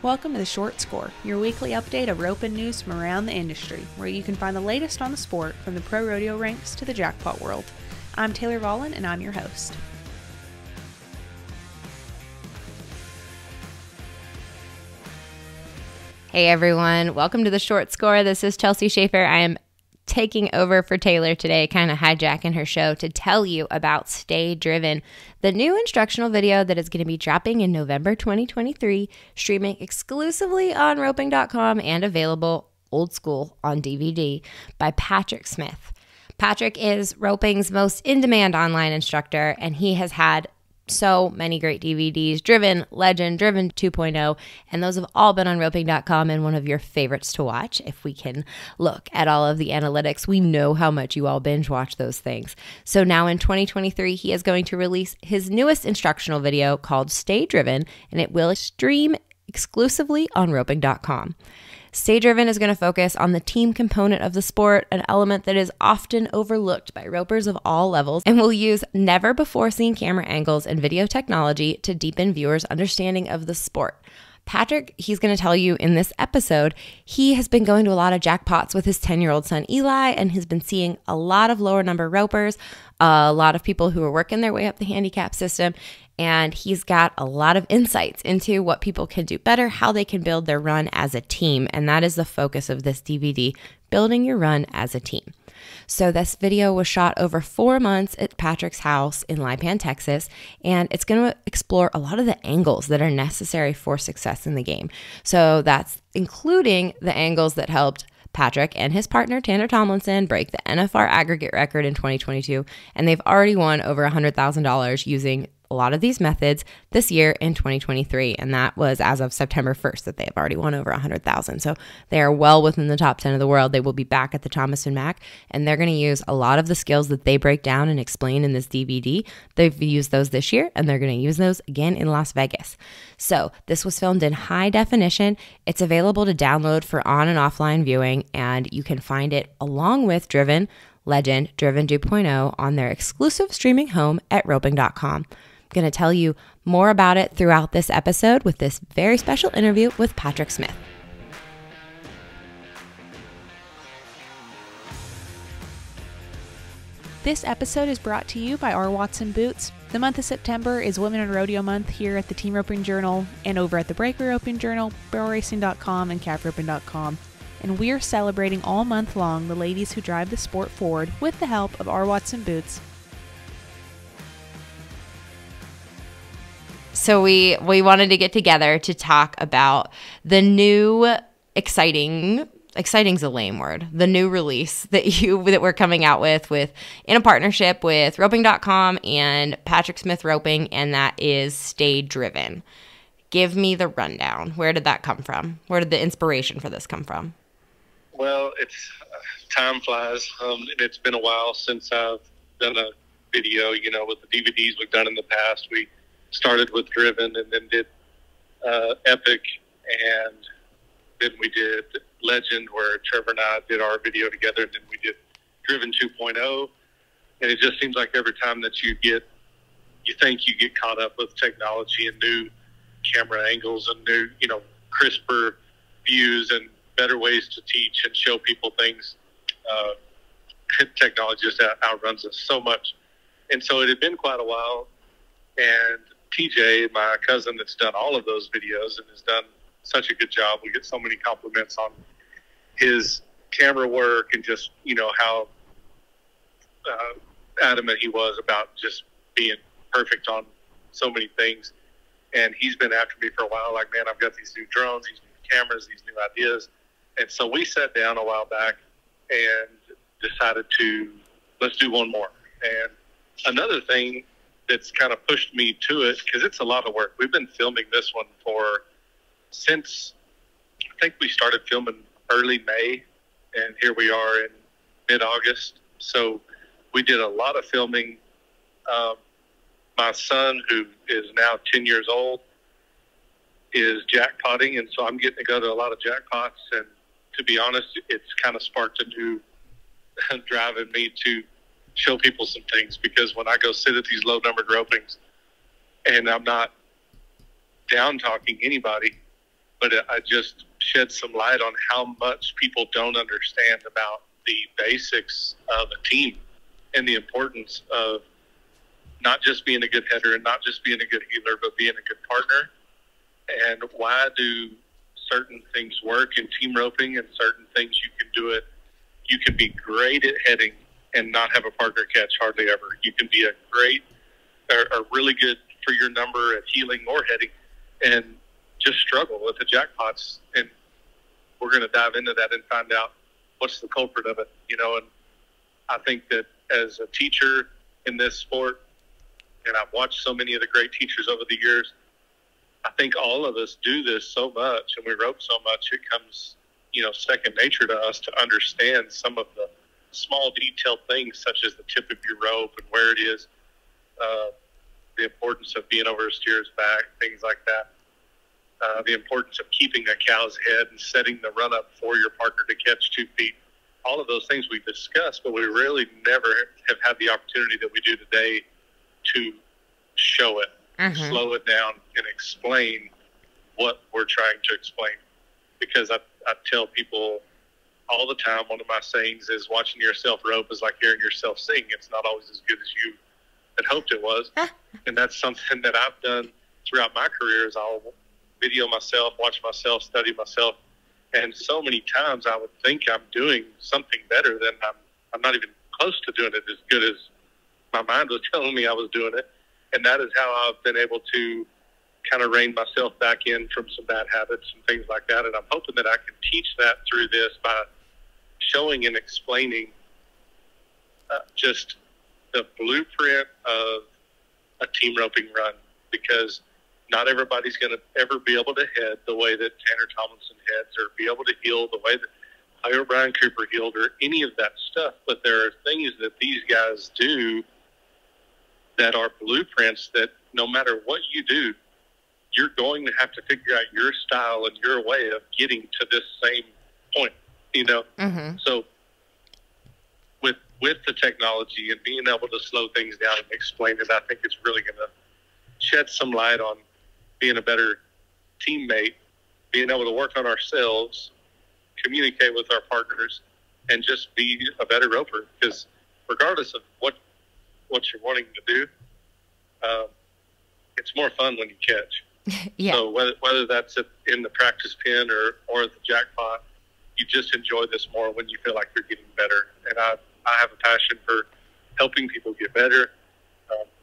Welcome to The Short Score, your weekly update of roping news from around the industry, where you can find the latest on the sport from the pro rodeo ranks to the jackpot world. I'm Taylor Vollen, and I'm your host. Hey everyone, welcome to The Short Score. This is Chelsea Shaffer. I am taking over for Taylor today, kind of hijacking her show to tell you about Stay Driven, the new instructional video that is going to be dropping in November 2023, streaming exclusively on roping.com and available old school on DVD by Patrick Smith. Patrick is roping's most in-demand online instructor, and he has had so many great DVDs, Driven, Legend, Driven 2.0, and those have all been on roping.com and one of your favorites to watch. If we can look at all of the analytics, we know how much you all binge watch those things. So now in 2023, he is going to release his newest instructional video called Stay Driven, and it will stream exclusively on roping.com. Stay Driven is going to focus on the team component of the sport, an element that is often overlooked by ropers of all levels, and will use never-before-seen camera angles and video technology to deepen viewers' understanding of the sport. Patrick, he's going to tell you in this episode, he has been going to a lot of jackpots with his 10-year-old son Eli, and has been seeing a lot of lower number ropers, a lot of people who are working their way up the handicap system, and he's got a lot of insights into what people can do better, how they can build their run as a team, and that is the focus of this DVD, building your run as a team. So this video was shot over 4 months at Patrick's house in Lipan, Texas, and it's going to explore a lot of the angles that are necessary for success in the game. So that's including the angles that helped Patrick and his partner Tanner Tomlinson break the NFR aggregate record in 2022, and they've already won over $100,000 using a lot of these methods this year in 2023, and that was as of September 1st that they have already won over 100,000. So they are well within the top 10 of the world. They will be back at the Thomas & Mack, and they're going to use a lot of the skills that they break down and explain in this DVD. They've used those this year, and they're going to use those again in Las Vegas. So this was filmed in high definition. It's available to download for on and offline viewing, and you can find it along with Driven, Legend, Driven 2.0 on their exclusive streaming home at roping.com. I'm going to tell you more about it throughout this episode with this very special interview with Patrick Smith. This episode is brought to you by R. Watson Boots. The month of September is Women in Rodeo Month here at the Team Roping Journal and over at the Breakaway Roping Journal, barrelracing.com, and calfroping.com. And we're celebrating all month long the ladies who drive the sport forward with the help of R. Watson Boots. So we wanted to get together to talk about the new exciting's a lame word, the new release that we're coming out with in a partnership with roping.com and Patrick Smith Roping, and that is Stay Driven. Give me the rundown. Where did that come from? Where did the inspiration for this come from? Well, it's time flies. It's been a while since I've done a video, with the DVDs we've done in the past. We started with Driven and then did Epic, and then we did Legend, where Trevor and I did our video together, and then we did Driven 2.0. And it just seems like every time that you think you get caught up with technology and new camera angles and new, crisper views and better ways to teach and show people things, technology just outruns us so much. And so it had been quite a while, and TJ, my cousin that's done all of those videos and has done such a good job. We get so many compliments on his camera work and just, how adamant he was about just being perfect on so many things. And he's been after me for a while, like, man, I've got these new drones, these new cameras, these new ideas. And so we sat down a while back and decided let's do one more. And another thing that's kind of pushed me to it, because it's a lot of work. We've been filming this one since I think we started filming early May, and here we are in mid-August. So we did a lot of filming. My son, who is now 10 years old, is jackpotting, and so I'm getting to go to a lot of jackpots. And to be honest, it's kind of sparked a new drive in me to show people some things, because when I go sit at these low numbered ropings, and I'm not down talking anybody, but I just shed some light on how much people don't understand about the basics of a team and the importance of not just being a good header and not just being a good healer, but being a good partner. And why do certain things work in team roping and certain things you can do it. You can be great at heading and not have a partner catch hardly ever. You can be a really good for your number at healing or heading and just struggle with the jackpots. And we're going to dive into that and find out what's the culprit of it, and I think that as a teacher in this sport, and I've watched so many of the great teachers over the years, I think all of us do this so much and we rope so much, it comes, second nature to us to understand some of the small detailed things such as the tip of your rope and where it is, the importance of being over a steer's back, things like that. The importance of keeping a cow's head and setting the run up for your partner to catch 2 feet. All of those things we discussed, but we really never have had the opportunity that we do today to show it, slow it down, and explain what we're trying to explain. Because I tell people all the time, one of my sayings is watching yourself rope is like hearing yourself sing. It's not always as good as you had hoped it was. And that's something that I've done throughout my career is I'll video myself, watch myself, study myself. And so many times I would think I'm doing something better than I'm not even close to doing it as good as my mind was telling me I was doing it. And that is how I've been able to kind of rein myself back in from some bad habits and things like that. And I'm hoping that I can teach that through this by showing and explaining just the blueprint of a team roping run, because not everybody's going to ever be able to head the way that Tanner Tomlinson heads or be able to heal the way that Ira Brian Cooper healed or any of that stuff. But there are things that these guys do that are blueprints that no matter what you do, you're going to have to figure out your style and your way of getting to this same point, So with the technology and being able to slow things down and explain it, I think it's really going to shed some light on being a better teammate, being able to work on ourselves, communicate with our partners, and just be a better roper. Because regardless of what you're wanting to do, it's more fun when you catch. Yeah. So whether that's in the practice pen or at the jackpot, you just enjoy this more when you feel like you're getting better. And I have a passion for helping people get better,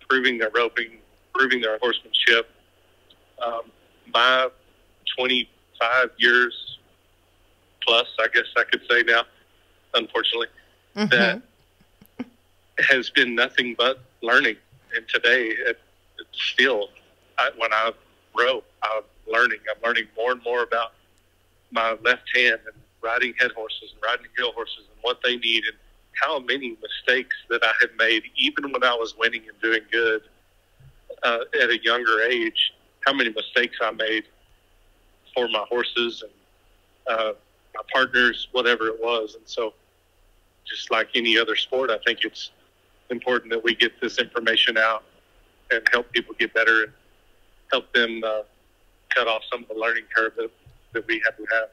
improving their roping, improving their horsemanship. My 25 years plus, I guess I could say now, unfortunately, that has been nothing but learning. And today, when I rope, I'm learning more and more about my left hand and riding head horses and riding heel horses and what they need and how many mistakes that I had made, even when I was winning and doing good at a younger age, how many mistakes I made for my horses and my partners, whatever it was. And so just like any other sport, I think it's important that we get this information out and help people get better and help them cut off some of the learning curve that we have to have.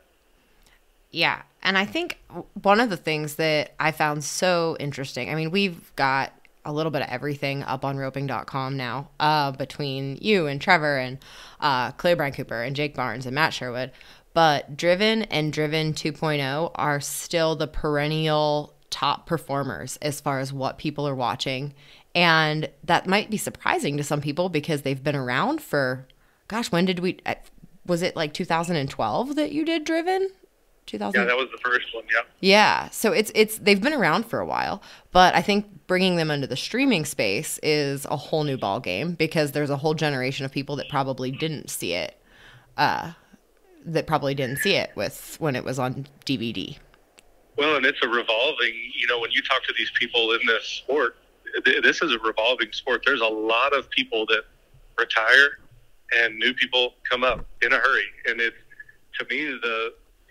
Yeah. And I think one of the things that I found so interesting, I mean, we've got a little bit of everything up on roping.com now, between you and Trevor and Clay Brian Cooper and Jake Barnes and Matt Sherwood. But Driven and Driven 2.0 are still the perennial top performers as far as what people are watching. And that might be surprising to some people because they've been around for, when did was it like 2012 that you did Driven? 2000? Yeah, that was the first one, yeah. Yeah, so they've been around for a while, but I think bringing them into the streaming space is a whole new ball game because there's a whole generation of people that probably didn't see it, when it was on DVD. Well, and it's a revolving, when you talk to these people in this sport, this is a revolving sport. There's a lot of people that retire and new people come up in a hurry. And to me,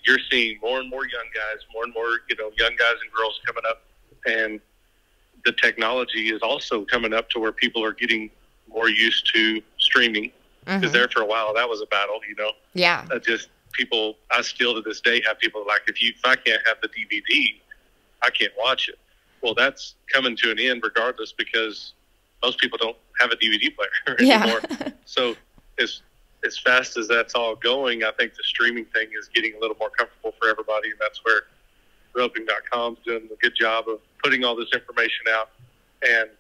you're seeing more and more young guys, more and more, young guys and girls coming up. And the technology is also coming up to where people are getting more used to streaming. Because there for a while, that was a battle, Yeah. Just I still to this day have people like, if I can't have the DVD, I can't watch it. Well, that's coming to an end regardless, because most people don't have a DVD player anymore. So as fast as that's all going, I think the streaming thing is getting a little more comfortable for everybody, and that's where roping.com is doing a good job of putting all this information out, and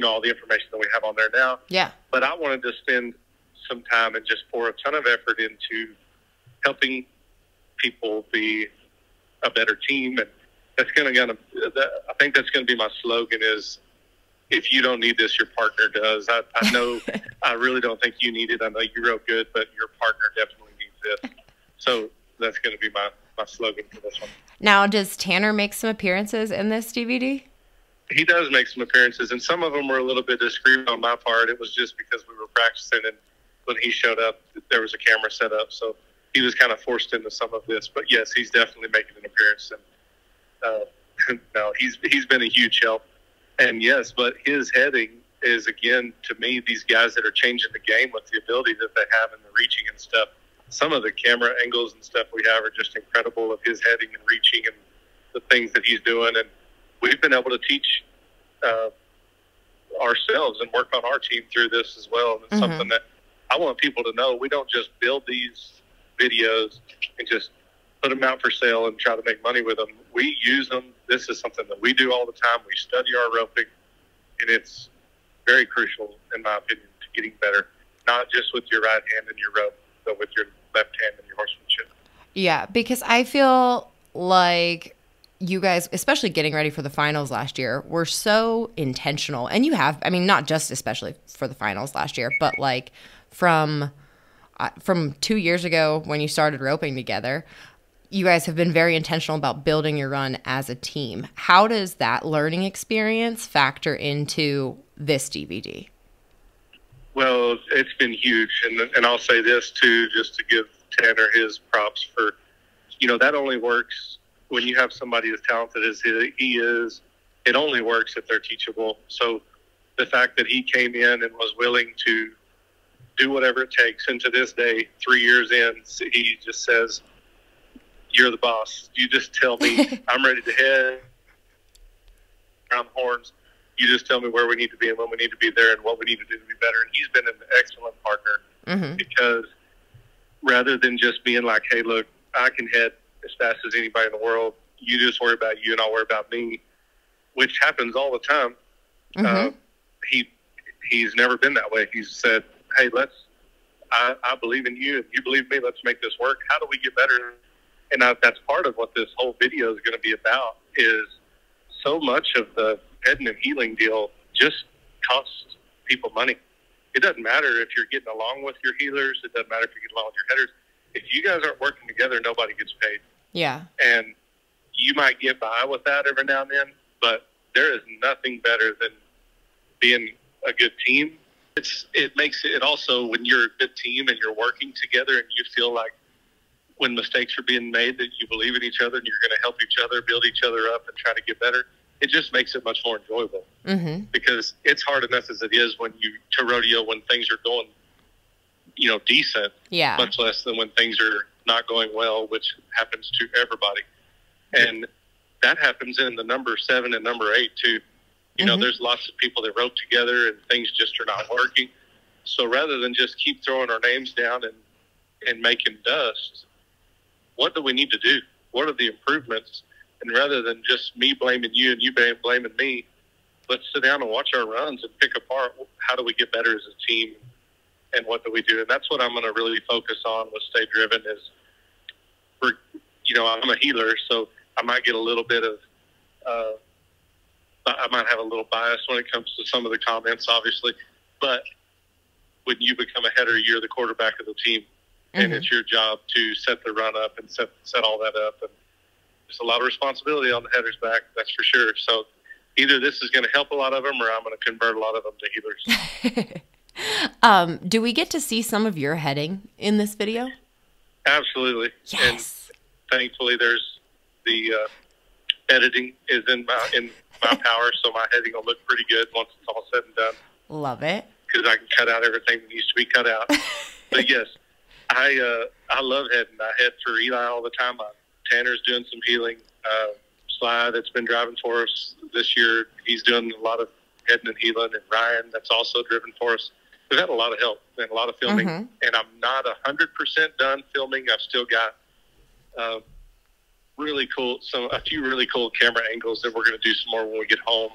all the information that we have on there now. Yeah. But I wanted to spend some time and just pour a ton of effort into helping people be a better team, and I think that's going to be my slogan is, if you don't need this, your partner does. I know I really don't think you need it. I know you rope good, but your partner definitely needs this. So that's going to be my slogan for this one. Now, does Tanner make some appearances in this DVD? He does make some appearances, and some of them were a little bit discreet on my part. It was just because we were practicing, and when he showed up, there was a camera set up, so he was kind of forced into some of this. But yes, he's definitely making an appearance, and no, he's been a huge help. And yes, but his heading is, again, to me, these guys that are changing the game with the ability that they have and the reaching and stuff. Some of the camera angles and stuff we have are just incredible, of his heading and reaching and the things that he's doing. And we've been able to teach ourselves and work on our team through this as well. And it's something that I want people to know. We don't just build these videos and just put them out for sale and try to make money with them. We use them. This is something that we do all the time. We study our roping, and it's very crucial, in my opinion, to getting better, not just with your right hand and your rope, but with your left hand and your horsemanship. Yeah, because I feel like you guys, especially getting ready for the finals last year, were so intentional. And you have, I mean, not just especially for the finals last year, but like from 2 years ago when you started roping together, you guys have been very intentional about building your run as a team. How does that learning experience factor into this DVD? Well, it's been huge. And I'll say this too, just to give Tanner his props for, that only works when you have somebody as talented as he is. It only works if they're teachable. So the fact that he came in and was willing to do whatever it takes, and to this day, 3 years in, he just says, "You're the boss. You just tell me I'm ready to head around the horns. You just tell me where we need to be and when we need to be there and what we need to do to be better." And he's been an excellent partner, because rather than just being like, "Hey, look, I can head as fast as anybody in the world. You just worry about you and I'll worry about me," which happens all the time. He's never been that way. He's said, "Hey, I believe in you. If you believe in me, let's make this work. How do we get better?" And that's part of what this whole video is going to be about, is so much of the heading and healing deal just costs people money. It doesn't matter if you're getting along with your healers. It doesn't matter if you're getting along with your headers. If you guys aren't working together, nobody gets paid. Yeah. And you might get by with that every now and then, but there is nothing better than being a good team. It makes it also, when you're a good team and you're working together and you feel like when mistakes are being made that you believe in each other and you're going to help each other, build each other up and try to get better, it just makes it much more enjoyable. Because it's hard enough as it is when to rodeo when things are going, decent, much less than when things are not going well, which happens to everybody. And that happens in the number 7 and number 8 too. There's lots of people that rope together and things just are not working. So rather than just keep throwing our names down and making dust, what do we need to do? What are the improvements? And rather than just me blaming you and you blaming me, let's sit down and watch our runs and pick apart how do we get better as a team and what do we do. And that's what I'm going to really focus on with Stay Driven is, I'm a healer, so I might get a little bit of, I might have a little bias when it comes to some of the comments, obviously. But when you become a header, you're the quarterback of the team. And it's your job to set the run up and set all that up. And there's a lot of responsibility on the header's back, that's for sure. So either this is going to help a lot of them or I'm going to convert a lot of them to healers. Do we get to see some of your heading in this video? Absolutely. Yes. And thankfully there's the editing is in my power, so my heading will look pretty good once it's all said and done. Love it. Because I can cut out everything that needs to be cut out. But yes, I love heading. I head for Eli all the time. Tanner's doing some healing. Sly, that's been driving for us this year, he's doing a lot of heading and healing. And Ryan, that's also driven for us. We've had a lot of help and a lot of filming. Mm-hmm. And I'm not 100% done filming. I've still got a few really cool camera angles that we're going to do some more when we get home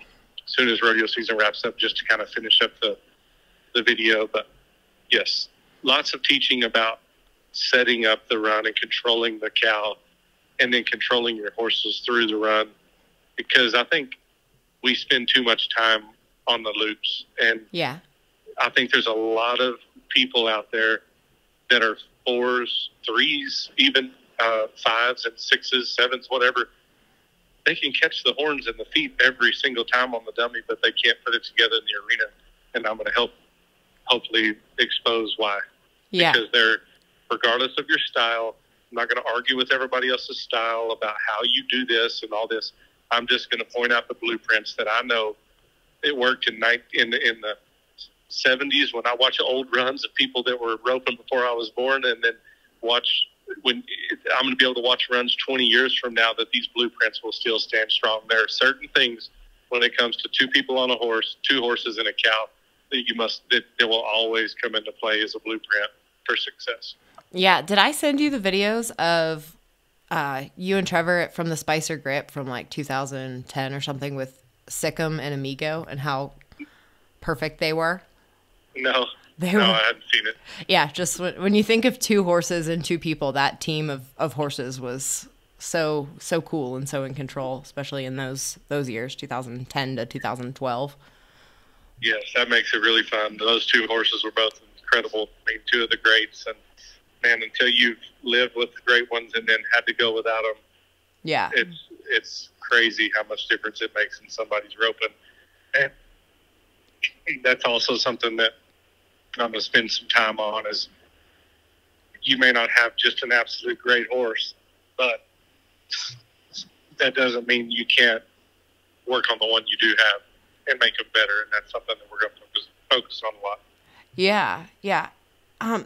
as soon as rodeo season wraps up, just to kind of finish up the video. But yes, lots of teaching about setting up the run and controlling the cow, and then controlling your horses through the run, because I think we spend too much time on the loops. And yeah, I think there's a lot of people out there that are 4s, 3s, even 5s and 6s, 7s, whatever. They can catch the horns and the feet every single time on the dummy, but they can't put it together in the arena. And I'm going to hopefully expose why. Yeah. Because regardless of your style, I'm not going to argue with everybody else's style about how you do this and all this. I'm just going to point out the blueprints that I know it worked in the 70s when I watch old runs of people that were roping before I was born, and then I'm going to be able to watch runs 20 years from now that these blueprints will still stand strong. There are certain things when it comes to 2 people on a horse, 2 horses and a cow, that will always come into play as a blueprint for success. Yeah. Did I send you the videos of you and Trevor from the Spicer Grip from like 2010 or something with Sikkim and Amigo, and how perfect they were? No, I hadn't seen it. Yeah, just when you think of 2 horses and 2 people, that team of horses was so cool and so in control, especially in those years, 2010 to 2012. Yes, that makes it really fun. Those 2 horses were both incredible. I mean, 2 of the greats, and man, until you've lived with the great ones and then had to go without them, yeah, it's crazy how much difference it makes in somebody's roping. And that's also something that I'm going to spend some time on. Is you may not have just an absolute great horse, but that doesn't mean you can't work on the one you do have and make them better. And that's something that we're going to focus on a lot. Yeah.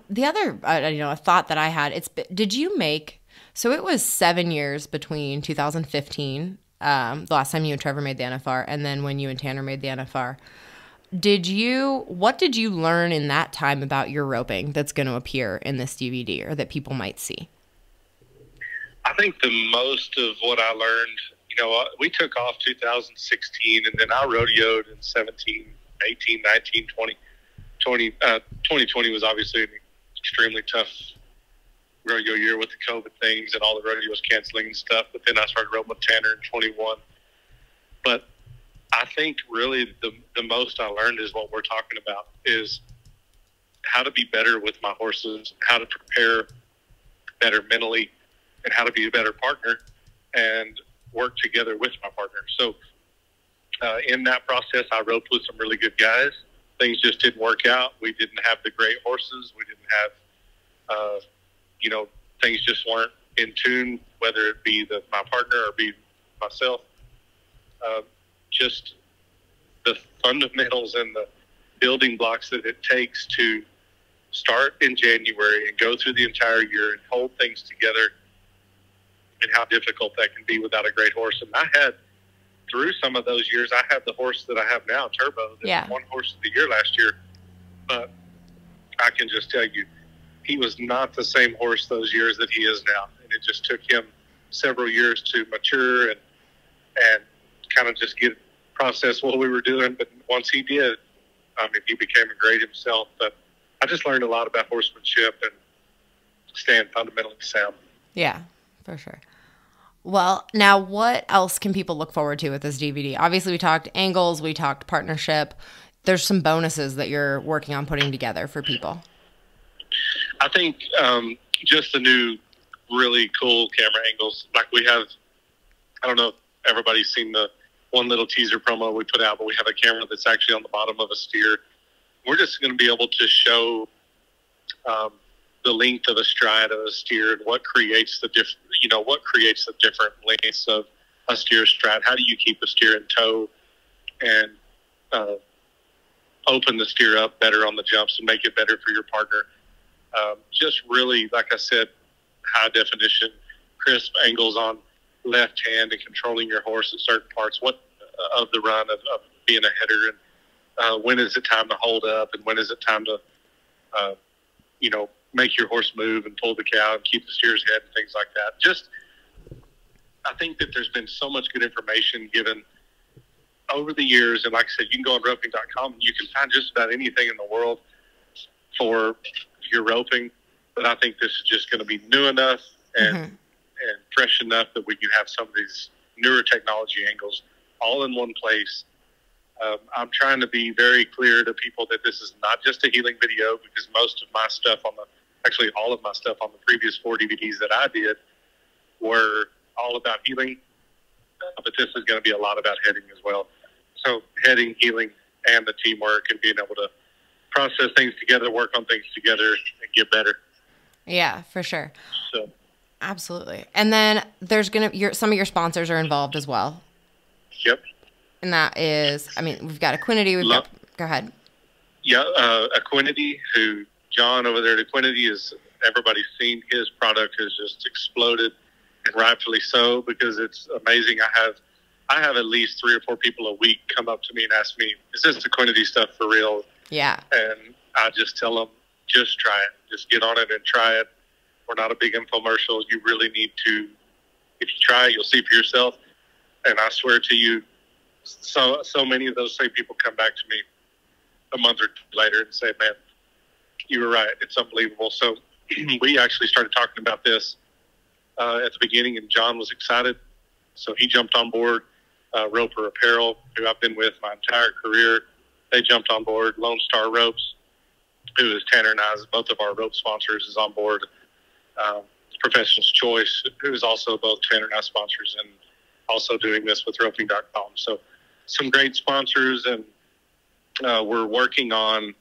The other, a thought that I had, did you make, so it was 7 years between 2015, the last time you and Trevor made the NFR, and then when you and Tanner made the NFR. What did you learn in that time about your roping that's going to appear in this DVD, or that people might see? I think the most of what I learned, we took off 2016, and then I rodeoed in 17, 18, 19, 20. 2020 was obviously an extremely tough rodeo year with the COVID things and all the rodeos canceling and stuff. But then I started roping with Tanner in 21. But I think really the most I learned is what we're talking about, is how to be better with my horses, how to prepare better mentally, and how to be a better partner and work together with my partner. So in that process, I roped with some really good guys. Things just didn't work out. We didn't have the great horses. We didn't have, things just weren't in tune, whether it be my partner or be myself. Just the fundamentals and the building blocks that it takes to start in January and go through the entire year and hold things together, and how difficult that can be without a great horse. And I had, through some of those years, I had the horse that I have now, Turbo, that won horse of the year last year. But I can just tell you, he was not the same horse those years that he is now. And it just took him several years to mature and kind of just process what we were doing. But once he did, he became a great himself. But I just learned a lot about horsemanship and staying fundamentally sound. Yeah, for sure. Well, now what else can people look forward to with this DVD? Obviously, we talked angles, we talked partnership. There's some bonuses that you're working on putting together for people. I think just the new really cool camera angles. Like we have, I don't know if everybody's seen the one little teaser promo we put out, but we have a camera that's actually on the bottom of a steer. We're just going to be able to show the length of a stride of a steer and what creates the different lengths of a steer stride. How do you keep a steer in tow and open the steer up better on the jumps and make it better for your partner? Just really, like I said, high definition, crisp angles on left hand and controlling your horse at certain parts of the run of being a header, and when is it time to hold up, and when is it time to make your horse move and pull the cow and keep the steer's head and things like that. Just, I think that there's been so much good information given over the years, and like I said, you can go on roping.com and you can find just about anything in the world for your roping, but I think this is just going to be new enough and fresh enough that we can have some of these newer technology angles all in one place. I'm trying to be very clear to people that this is not just a healing video, because most of my stuff actually all of my stuff on the previous 4 DVDs that I did were all about healing, but this is going to be a lot about heading as well. So heading, healing, and the teamwork and being able to process things together, work on things together, and get better. Yeah, for sure. So, absolutely. And then there's some of your sponsors are involved as well. Yep. And that is, we've got Equinity. Go ahead. Yeah, Equinity, who John over there at Equinity is, everybody's seen his product has just exploded, and rightfully so, because it's amazing. I have at least 3 or 4 people a week come up to me and ask me, is this Equinity stuff for real? Yeah. And I just tell them, just try it. Just get on it and try it. We're not a big infomercial. You really need to, if you try it, you'll see for yourself. And I swear to you, so many of those same people come back to me a month or 2 later and say, man, you were right. It's unbelievable. So we actually started talking about this at the beginning, and John was excited. So he jumped on board. Roper Apparel, who I've been with my entire career, they jumped on board. Lone Star Ropes, who is Tanner and I's, both of our rope sponsors, is on board. Professional's Choice, who is also both Tanner and I sponsors, and also doing this with roping.com. So some great sponsors, and we're working on,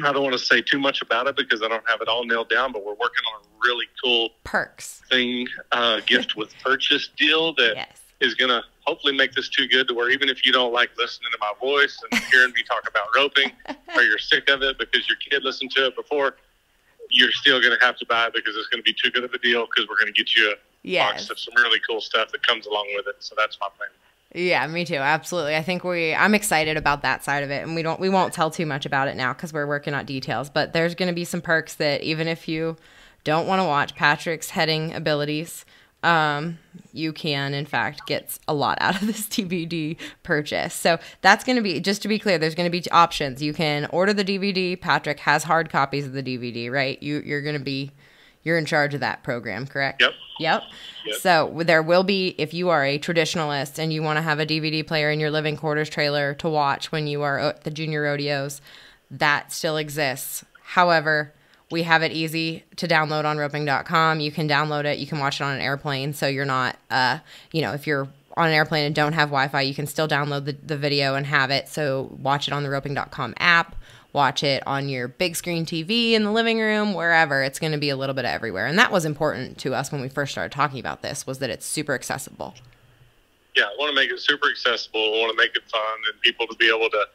I don't want to say too much about it because I don't have it all nailed down, but we're working on a really cool perks thing, gift with purchase deal that is going to hopefully make this too good to where even if you don't like listening to my voice and hearing me talk about roping, or you're sick of it because your kid listened to it before, you're still going to have to buy it because it's going to be too good of a deal, because we're going to get you a box of some really cool stuff that comes along with it. So that's my plan. Yeah, me too. Absolutely. I think I'm excited about that side of it, and we won't tell too much about it now because we're working on details, but there's going to be some perks that even if you don't want to watch Patrick's heading abilities, you can in fact get a lot out of this DVD purchase. So that's going to be, just to be clear, there's going to be options. You can order the DVD. Patrick has hard copies of the DVD, right? You're in charge of that program, correct? Yep. So there will be, if you are a traditionalist and you want to have a DVD player in your living quarters trailer to watch when you are at the junior rodeos, that still exists. However, we have it easy to download on roping.com. You can download it. You can watch it on an airplane. So you're not, if you're on an airplane and don't have Wi-Fi, you can still download the video and have it. So watch it on the roping.com app. Watch it on your big screen TV in the living room, wherever. It's going to be a little bit of everywhere. And that was important to us when we first started talking about this, was that it's super accessible. Yeah, I want to make it super accessible. I want to make it fun and people to be able to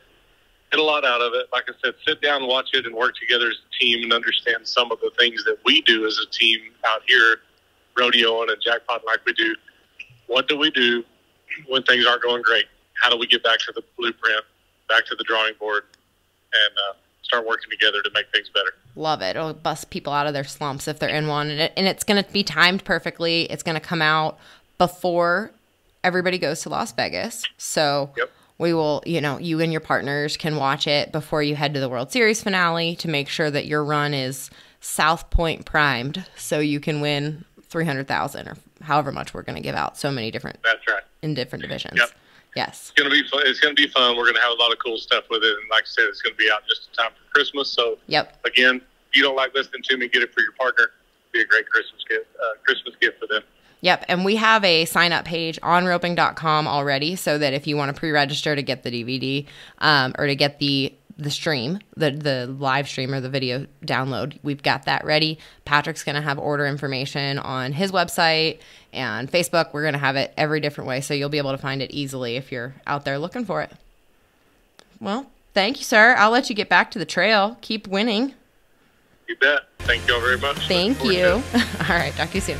get a lot out of it. Like I said, sit down and watch it and work together as a team and understand some of the things that we do as a team out here, rodeoing and jackpot like we do. What do we do when things aren't going great? How do we get back to the blueprint, back to the drawing board, and start working together to make things better? Love it. It'll bust people out of their slumps if they're in one. And it's going to be timed perfectly. It's going to come out before everybody goes to Las Vegas. So we will, you and your partners can watch it before you head to the World Series finale to make sure that your run is South Point primed so you can win $300,000 or however much we're going to give out. So many different. That's right. In different divisions. Yep. Yes. It's going to be fun. It's going to be fun. We're going to have a lot of cool stuff with it. And like I said, it's going to be out just in time for Christmas. So again, if you don't like listening to me, get it for your partner. It'll be a great Christmas gift for them. Yep. And we have a sign up page on roping.com already, so that if you want to pre-register to get the DVD, or to get the stream, the live stream or the video download, we've got that ready. Patrick's going to have order information on his website and Facebook. We're going to have it every different way, so you'll be able to find it easily if you're out there looking for it. Well, thank you, sir. I'll let you get back to the trail. Keep winning. You bet. Thank you all very much. Thank you. All right. Talk to you soon.